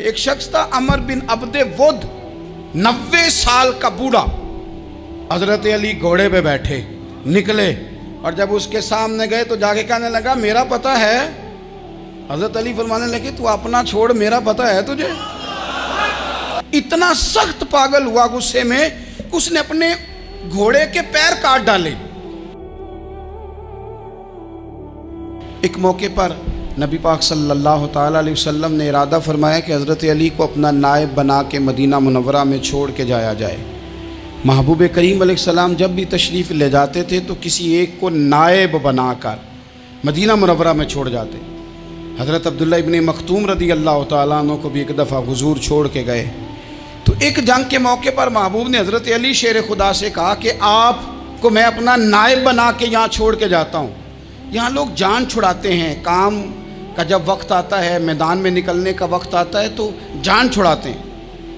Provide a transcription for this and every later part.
ایک شخص تھا عمر بن عبد ود، 90 سال کا بوڑھا، حضرت علی گھوڑے پہ بیٹھے نکلے، اور جب اس کے سامنے گئے تو جا کے کہنے لگا میرا پتہ ہے۔ حضرت علی فرمانے لگے تو اپنا چھوڑ، میرا پتہ ہے تجھے؟ اتنا سخت پاگل ہوا غصے میں کہ اس نے اپنے گھوڑے کے پیر کاٹ ڈالے۔ ایک موقع پر نبی پاک صلی اللہ تعالیٰ علیہ وسلم نے ارادہ فرمایا کہ حضرت علی کو اپنا نائب بنا کے مدینہ منورہ میں چھوڑ کے جایا جائے۔ محبوب کریم علیہ السلام جب بھی تشریف لے جاتے تھے تو کسی ایک کو نائب بنا کر مدینہ منورہ میں چھوڑ جاتے۔ حضرت عبداللہ ابن مختوم رضی اللہ تعالیٰ عنہ کو بھی ایک دفعہ حضور چھوڑ کے گئے تو ایک جنگ کے موقع پر محبوب نے حضرت علی شیر خدا سے کہا کہ آپ کو میں اپنا نائب بنا کے یہاں چھوڑ کے جاتا ہوں۔ یہاں لوگ جان چھڑاتے ہیں، کام کا جب وقت آتا ہے، میدان میں نکلنے کا وقت آتا ہے تو جان چھڑاتے ہیں،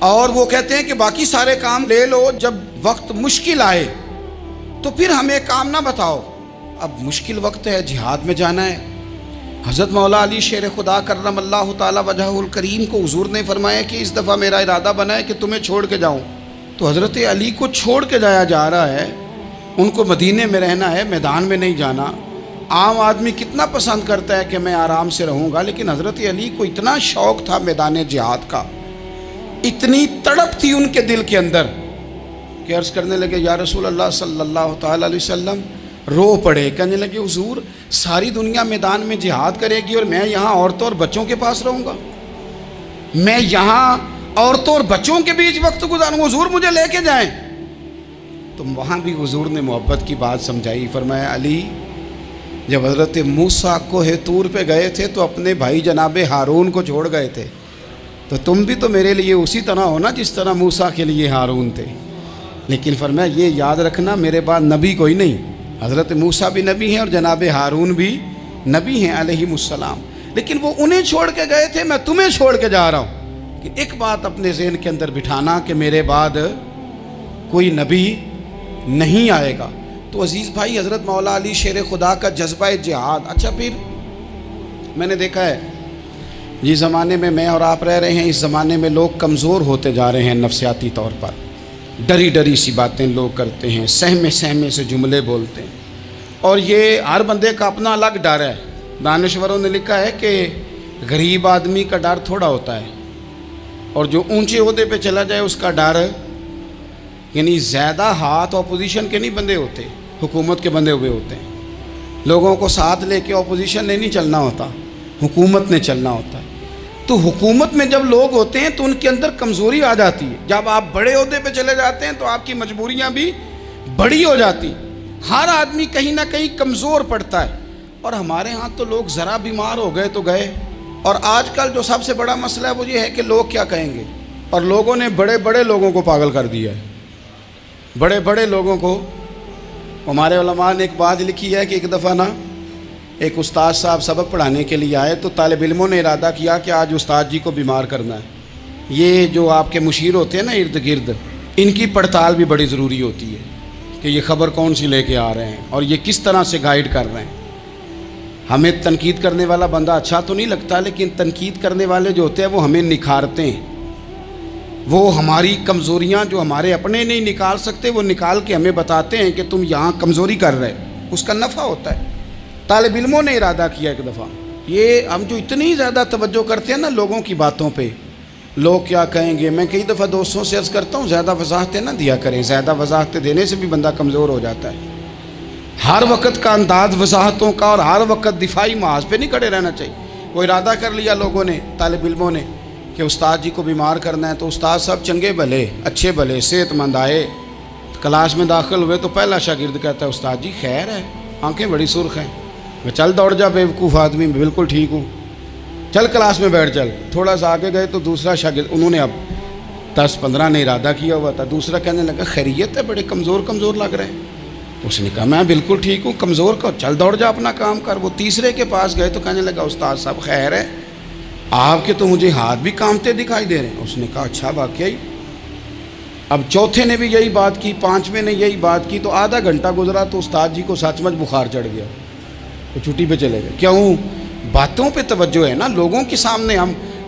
اور وہ کہتے ہیں کہ باقی سارے کام لے لو، جب وقت مشکل آئے تو پھر ہمیں کام نہ بتاؤ۔ اب مشکل وقت ہے، جہاد میں جانا ہے۔ حضرت مولا علی شیر خدا کرم اللہ تعالی وجہہ الکریم کو حضور نے فرمایا کہ اس دفعہ میرا ارادہ بنا ہے کہ تمہیں چھوڑ کے جاؤں۔ تو حضرت علی کو چھوڑ کے جایا جا رہا ہے، ان کو مدینے میں رہنا ہے، میدان میں نہیں جانا۔ عام آدمی کتنا پسند کرتا ہے کہ میں آرام سے رہوں گا، لیکن حضرت علی کو اتنا شوق تھا میدان جہاد کا، اتنی تڑپ تھی ان کے دل کے اندر کہ عرض کرنے لگے یا رسول اللہ صلی اللہ تعالیٰ علیہ وسلم، رو پڑے، کہنے لگے حضور ساری دنیا میدان میں جہاد کرے گی اور میں یہاں عورتوں اور بچوں کے پاس رہوں گا، میں یہاں عورتوں اور بچوں کے بیچ وقت گزاروں، حضور مجھے لے کے جائیں۔ تو وہاں بھی حضور نے محبت کی بات سمجھائی، فرمایا علی جب حضرت موسیٰ کوہ طور پہ گئے تھے تو اپنے بھائی جناب ہارون کو چھوڑ گئے تھے، تو تم بھی تو میرے لیے اسی طرح ہو نا جس طرح موسیٰ کے لیے ہارون تھے۔ لیکن فرمایا یہ یاد رکھنا میرے بعد نبی کوئی نہیں، حضرت موسیٰ بھی نبی ہیں اور جناب ہارون بھی نبی ہیں علیہم السلام، لیکن وہ انہیں چھوڑ کے گئے تھے، میں تمہیں چھوڑ کے جا رہا ہوں۔ کہ ایک بات اپنے ذہن کے اندر بٹھانا کہ میرے بعد کوئی نبی نہیں آئے گا۔ تو عزیز بھائی، حضرت مولا علی شیر خدا کا جذبہ جہاد۔ اچھا پھر میں نے دیکھا ہے جس زمانے میں اور آپ رہ رہے ہیں، اس زمانے میں لوگ کمزور ہوتے جا رہے ہیں نفسیاتی طور پر، ڈری ڈری سی باتیں لوگ کرتے ہیں، سہمے سہمے سے جملے بولتے ہیں، اور یہ ہر بندے کا اپنا الگ ڈر ہے۔ دانشوروں نے لکھا ہے کہ غریب آدمی کا ڈر تھوڑا ہوتا ہے، اور جو اونچے عہدے پہ چلا جائے اس کا ڈر، یعنی زیادہ ہاتھ اپوزیشن کے نہیں بندے ہوتے، حکومت کے بندے ہوئے ہوتے ہیں۔ لوگوں کو ساتھ لے کے اپوزیشن نے نہیں چلنا ہوتا، حکومت نے چلنا ہوتا ہے۔ تو حکومت میں جب لوگ ہوتے ہیں تو ان کے اندر کمزوری آ جاتی ہے، جب آپ بڑے عہدے پہ چلے جاتے ہیں تو آپ کی مجبوریاں بھی بڑی ہو جاتی، ہر آدمی کہیں نہ کہیں کمزور پڑتا ہے۔ اور ہمارے ہاں تو لوگ ذرا بیمار ہو گئے تو گئے، اور آج کل جو سب سے بڑا مسئلہ ہے وہ یہ ہے کہ لوگ کیا کہیں گے، اور لوگوں نے بڑے بڑے لوگوں کو پاگل کر دیا ہے، بڑے بڑے لوگوں کو۔ ہمارے علماء نے ایک بات لکھی ہے کہ ایک دفعہ نا ایک استاد صاحب سبق پڑھانے کے لیے آئے تو طالب علموں نے ارادہ کیا کہ آج استاد جی کو بیمار کرنا ہے۔ یہ جو آپ کے مشیر ہوتے ہیں نا ارد گرد، ان کی پڑتال بھی بڑی ضروری ہوتی ہے کہ یہ خبر کون سی لے کے آ رہے ہیں اور یہ کس طرح سے گائیڈ کر رہے ہیں۔ ہمیں تنقید کرنے والا بندہ اچھا تو نہیں لگتا، لیکن تنقید کرنے والے جو ہوتے ہیں وہ ہمیں نکھارتے ہیں، وہ ہماری کمزوریاں جو ہمارے اپنے نہیں نکال سکتے وہ نکال کے ہمیں بتاتے ہیں کہ تم یہاں کمزوری کر رہے، اس کا نفع ہوتا ہے۔ طالب علموں نے ارادہ کیا ایک دفعہ، یہ ہم جو اتنی زیادہ توجہ کرتے ہیں نا لوگوں کی باتوں پہ، لوگ کیا کہیں گے، میں کئی دفعہ دوستوں سے عرض کرتا ہوں زیادہ وضاحتیں نہ دیا کریں، زیادہ وضاحتیں دینے سے بھی بندہ کمزور ہو جاتا ہے۔ ہر وقت کا انداز وضاحتوں کا اور ہر وقت دفاعی محاذ پہ نہیں کھڑے رہنا چاہیے۔ وہ ارادہ کر لیا لوگوں نے، طالب علموں نے، کہ استاد جی کو بیمار کرنا ہے، تو استاد صاحب چنگے بھلے اچھے بھلے صحت مند آئے، کلاس میں داخل ہوئے تو پہلا شاگرد کہتا ہے استاد جی خیر ہے، آنکھیں بڑی سرخ ہیں۔ میں چل دوڑ جا بیوقوف آدمی، میں بالکل ٹھیک ہوں، چل کلاس میں بیٹھ چل۔ تھوڑا سا آگے گئے تو دوسرا شاگرد، انہوں نے اب 10-15 نے ارادہ کیا ہوا تھا، دوسرا کہنے لگا خیریت ہے، بڑے کمزور کمزور لگ رہے ہیں۔ اس نے کہا میں بالکل ٹھیک ہوں، کمزور کا چل دوڑ جا اپنا کام کر۔ وہ تیسرے کے پاس گئے تو کہنے لگا استاد صاحب خیر ہے، آپ کے تو مجھے ہاتھ بھی کامتے دکھائی دے رہے ہیں۔ اس نے کہا اچھا واقعی۔ اب چوتھے نے بھی یہی بات کی، پانچویں نے یہی بات کی، تو آدھا گھنٹہ گزرا تو استاد جی کو سچ مچ بخار چڑھ گیا، وہ چھٹی پہ چلے گئے۔ کیوں؟ باتوں پہ توجہ ہے نا، لوگوں کے سامنے ہم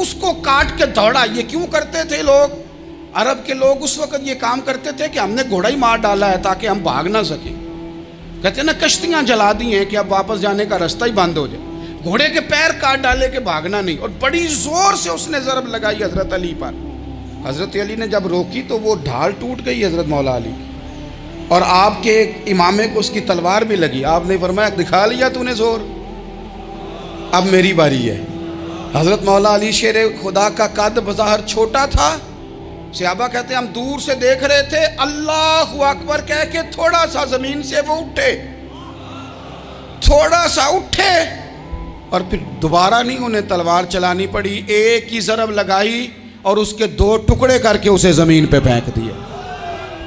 اس کو کاٹ کے دوڑا. یہ کیوں کرتے تھے لوگ؟ عرب کے لوگ اس وقت یہ کام کرتے تھے کہ ہم نے گھوڑا ہی مار ڈالا ہے تاکہ ہم بھاگ نہ سکیں. کہتے ہیں نا کشتیاں جلا دی ہیں کہ اب واپس جانے کا راستہ ہی بند ہو جائے. گھوڑے کے پیر کاٹ ڈالے کہ بھاگنا نہیں. اور بڑی زور سے اس نے ضرب لگائی حضرت علی پر. حضرت علی نے جب روکی تو وہ ڈھال ٹوٹ گئی حضرت مولا علی کی. اور آپ کے امامے کو اس کی تلوار بھی لگی. آپ نے فرمایا دکھا لیا تو نے زور, اب میری باری ہے. حضرت مولا علی شیر خدا کا قد بظاہر چھوٹا تھا. صحابہ کہتے ہیں ہم دور سے دیکھ رہے تھے, اللہ اکبر کہہ کے تھوڑا سا زمین سے وہ اٹھے, تھوڑا سا اٹھے, اور پھر دوبارہ نہیں انہیں تلوار چلانی پڑی. ایک ہی ضرب لگائی اور اس کے 2 ٹکڑے کر کے اسے زمین پہ پھینک دیا.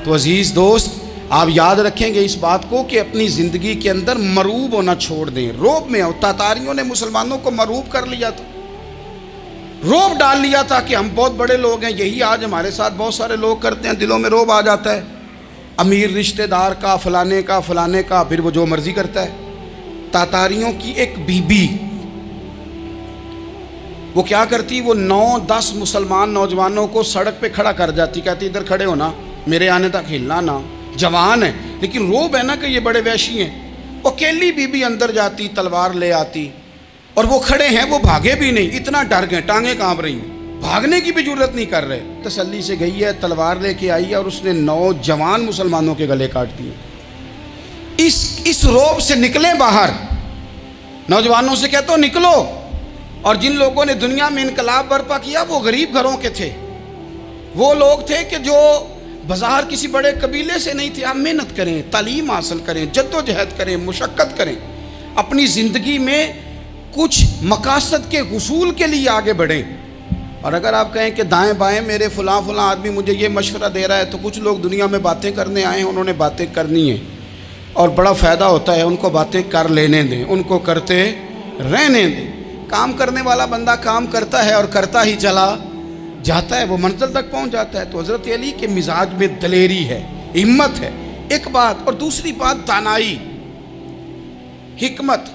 تو عزیز دوست, آپ یاد رکھیں گے اس بات کو کہ اپنی زندگی کے اندر مروب ہونا چھوڑ دیں. روب میں تاتاریوں نے مسلمانوں کو مروب کر لیا تھا, روب ڈال لیا تھا کہ ہم بہت بڑے لوگ ہیں. یہی آج ہمارے ساتھ بہت سارے لوگ کرتے ہیں. دلوں میں روب آ جاتا ہے, امیر رشتہ دار کا, فلانے کا, پھر وہ جو مرضی کرتا ہے. تاتاریوں کی ایک بی بی وہ کیا کرتی, وہ 9-10 مسلمان نوجوانوں کو سڑک پہ کھڑا کر جاتی. کہتی ادھر کھڑے ہونا, میرے آنے تک ہلنا نہ. جوان ہے لیکن روب ہے نا کہ یہ بڑے وحشی ہیں. وہ اکیلی بی بی اندر جاتی, تلوار لے آتی, اور وہ کھڑے ہیں, وہ بھاگے بھی نہیں, اتنا ڈر گئے, ٹانگیں کانپ رہی ہیں, بھاگنے کی بھی جرت نہیں کر رہے. تسلی سے گئی ہے, تلوار لے کے آئی ہے, اور اس نے 9 جوان مسلمانوں کے گلے کاٹ دیے. اس روب سے نکلیں باہر. نوجوانوں سے کہتا ہوں نکلو. اور جن لوگوں نے دنیا میں انقلاب برپا کیا وہ غریب گھروں کے تھے. وہ لوگ تھے کہ جو بظاہر کسی بڑے قبیلے سے نہیں تھے. آپ محنت کریں, تعلیم حاصل کریں, جد و جہد کریں, مشقت کریں, اپنی زندگی میں کچھ مقاصد کے حصول کے لیے آگے بڑھیں. اور اگر آپ کہیں کہ دائیں بائیں میرے فلاں آدمی مجھے یہ مشورہ دے رہا ہے, تو کچھ لوگ دنیا میں باتیں کرنے آئے ہیں, انہوں نے باتیں کرنی ہیں اور بڑا فائدہ ہوتا ہے. ان کو باتیں کر لینے دیں, ان کو کرتے رہنے دیں. کام کرنے والا بندہ کام کرتا ہے اور کرتا ہی چلا جاتا ہے, وہ منزل تک پہنچ جاتا ہے. تو حضرت علی کے مزاج میں دلیری ہے, ہمت ہے, ایک بات. اور دوسری بات دانائی, حکمت.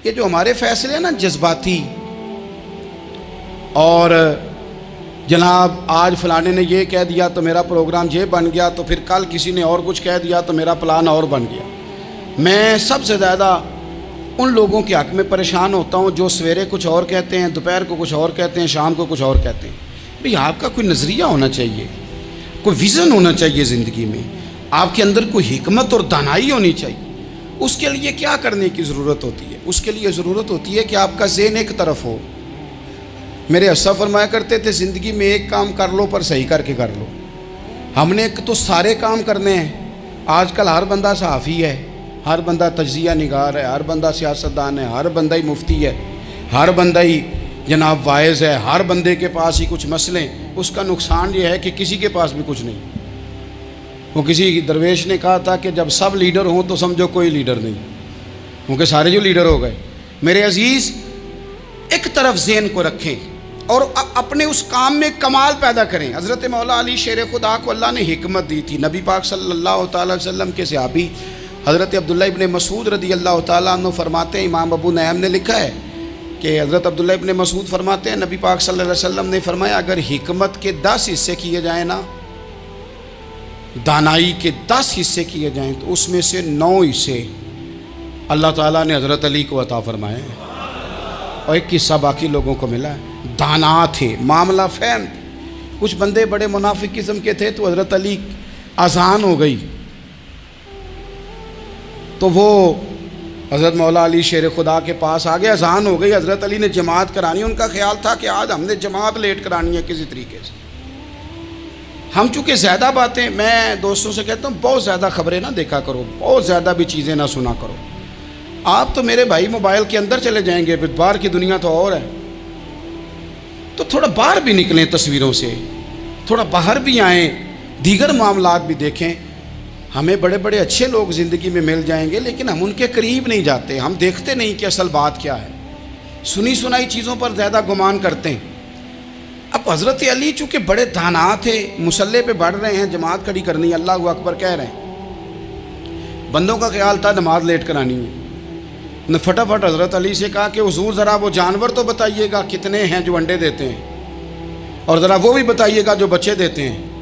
یہ جو ہمارے فیصلے ہیں نا جذباتی, اور جناب آج فلانے نے یہ کہہ دیا تو میرا پروگرام یہ بن گیا, تو پھر کل کسی نے اور کچھ کہہ دیا تو میرا پلان اور بن گیا. میں سب سے زیادہ ان لوگوں کے حق میں پریشان ہوتا ہوں جو سویرے کچھ اور کہتے ہیں, دوپہر کو کچھ اور کہتے ہیں, شام کو کچھ اور کہتے ہیں. بھئی آپ کا کوئی نظریہ ہونا چاہیے, کوئی ویژن ہونا چاہیے زندگی میں, آپ کے اندر کوئی حکمت اور دانائی ہونی چاہیے. اس کے لیے کیا کرنے کی ضرورت ہوتی ہے؟ اس کے لیے ضرورت ہوتی ہے کہ آپ کا ذہن ایک طرف ہو. میرے اسلاف فرمایا کرتے تھے زندگی میں ایک کام کر لو پر صحیح کر کے کر لو. ہم نے تو سارے کام کرنے ہیں. آج کل ہر بندہ صحافی ہے, ہر بندہ تجزیہ نگار ہے, ہر بندہ سیاستدان ہے, ہر بندہ ہی مفتی ہے, ہر بندہ ہی جناب واعظ ہے, ہر بندے کے پاس ہی کچھ مسئلے. اس کا نقصان یہ ہے کہ کسی کے پاس بھی کچھ نہیں. وہ کسی درویش نے کہا تھا کہ جب سب لیڈر ہوں تو سمجھو کوئی لیڈر نہیں, کیونکہ سارے جو لیڈر ہو گئے. میرے عزیز, ایک طرف ذہن کو رکھیں اور اپنے اس کام میں کمال پیدا کریں. حضرت مولا علی شیر خدا کو اللہ نے حکمت دی تھی. نبی پاک صلی اللہ تعالیٰ علیہ وسلم کے صحابی حضرت عبداللہ ابن مسعود رضی اللہ تعالیٰ عنہ فرماتے ہیں, امام ابو نعیم نے لکھا ہے کہ حضرت عبداللہ ابن مسعود فرماتے ہیں نبی پاک صلی اللہ علیہ وسلم نے فرمایا اگر حکمت کے 10 حصے کیے جائیں نا, دانائی کے 10 حصے کیے جائیں, تو اس میں سے 9 حصے اللہ تعالیٰ نے حضرت علی کو عطا فرمائے ہیں, اور ایک حصہ باقی لوگوں کو ملا ہے. دانا تھے, معاملہ فہم. کچھ بندے بڑے منافق قسم کے تھے, تو حضرت علی اذان ہو گئی تو وہ حضرت مولا علی شیر خدا کے پاس آ گئے. اذان ہو گئی, حضرت علی نے جماعت کرانی. ان کا خیال تھا کہ آج ہم نے جماعت لیٹ کرانی ہے کسی طریقے سے. ہم چونکہ زیادہ باتیں, میں دوستوں سے کہتا ہوں بہت زیادہ خبریں نہ دیکھا کرو, بہت زیادہ بھی چیزیں نہ سنا کرو. آپ تو میرے بھائی موبائل کے اندر چلے جائیں گے, پھر باہر کی دنیا تو اور ہے. تو تھوڑا باہر بھی نکلیں تصویروں سے, تھوڑا باہر بھی آئیں, دیگر معاملات بھی دیکھیں. ہمیں بڑے بڑے اچھے لوگ زندگی میں مل جائیں گے, لیکن ہم ان کے قریب نہیں جاتے. ہم دیکھتے نہیں کہ اصل بات کیا ہے, سنی سنائی چیزوں پر زیادہ گمان کرتے ہیں. اب حضرت علی چونکہ بڑے دانا تھے, مصلے پہ بڑھ رہے ہیں, جماعت کھڑی کرنی ہے, اللہ اکبر کہہ رہے ہیں. بندوں کا خیال تھا نماز لیٹ کرانی ہے. نے فٹافٹ حضرت علی سے کہا کہ حضور ذرا وہ جانور تو بتائیے گا کتنے ہیں جو انڈے دیتے ہیں، اور ذرا وہ بھی بتائیے گا جو بچے دیتے ہیں۔